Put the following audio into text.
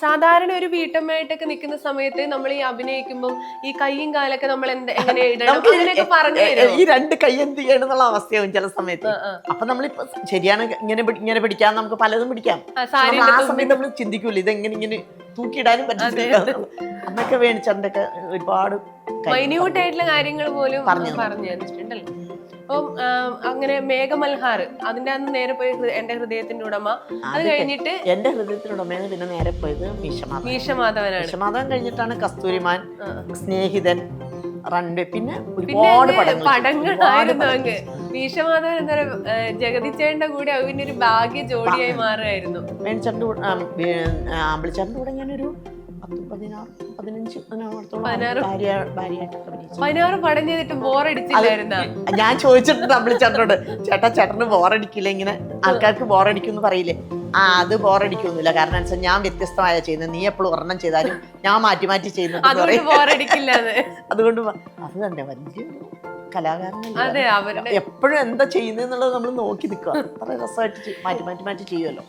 സാധാരണ ഒരു വീട്ടമ്മയായിട്ടൊക്കെ നിൽക്കുന്ന സമയത്ത് നമ്മൾ ഈ അഭിനയിക്കുമ്പോൾ ഈ കൈയും കാലൊക്കെ നമ്മൾ എങ്ങനെ ഇടണം അങ്ങനെയൊക്കെ പറഞ്ഞു തരുമോ? ഈ രണ്ട് കൈ എന്ത് ചെയ്യണം എന്നുള്ള അവസ്ഥയാവും ചില സമയത്ത്. അപ്പൊ നമ്മളിപ്പോ ശരിയാണ്, ഇങ്ങനെ പിടിക്കാൻ നമുക്ക് പലതും പിടിക്കാം. ആ സമയത്ത് നമ്മൾ ചിന്തിക്കൂല ഇതെങ്ങനെ തൂക്കിയിടാനും പറ്റില്ല അന്നൊക്കെ വേണിച്ചേട്ടൻ്റെ ഒക്കെ ഒരുപാട് മൈന്യൂട്ട് ആയിട്ടുള്ള കാര്യങ്ങൾ പോലും പറഞ്ഞു തന്നിട്ടുണ്ടല്ലോ. അപ്പം അങ്ങനെ മേഘമൽഹാർ അതിന്റെ അന്ന് നേരെ പോയി എന്റെ ഹൃദയത്തിന്റെ ഉടമ, അത് കഴിഞ്ഞിട്ട് എന്റെ ഹൃദയത്തിന്റെ ഉടമയാണ് പിന്നെ നേരെ പോയത് മീശമാധവനാണ്. മീശമാധവൻ കഴിഞ്ഞിട്ടാണ് കസ്തൂരിമാൻ, സ്നേഹിതൻ, റൺവേ, പിന്നെ ഒരുപാട് പടങ്ങളായിരുന്നു അങ്ങ്. മീശമാധവൻ എന്താ പറയുക, ജഗതിച്ചേട്ടന്റെ കൂടെ അവന്റെ ഒരു ഭാഗ്യ ജോഡിയായി മാറുമായിരുന്നു. വേണിച്ചേട്ടൻ്റെ അമ്പിളിച്ചേട്ടൻ്റെ കൂടെ ഞാനൊരു 16 പടം ചെയ്തിട്ട് ബോറടിച്ചില്ലായിരുന്ന? ഞാൻ ചോദിച്ചിട്ടുണ്ട് അമ്പിളിച്ചേട്ടനോട്, ചേട്ടന് ബോറടിക്കില്ല, ഇങ്ങനെ ആൾക്കാർക്ക് ബോറടിക്കും എന്ന് പറയില്ലേ? അത് ബോറടിക്കൊന്നുമില്ല, കാരണം വെച്ചാൽ ഞാൻ വ്യത്യസ്തമായ ചെയ്യുന്നത്, നീ എപ്പോഴും ഒരെണ്ണം ചെയ്താലും ഞാൻ മാറ്റി മാറ്റി ചെയ്യുന്നത് അതുകൊണ്ട് അത് തന്നെ വലിയ കലാകാരനല്ല, എപ്പോഴും എന്താ ചെയ്യുന്നത് എന്നുള്ളത് നമ്മൾ നോക്കി നിൽക്കുക. അത്ര രസമായിട്ട് മാറ്റി മാറ്റി മാറ്റി ചെയ്യുമല്ലോ.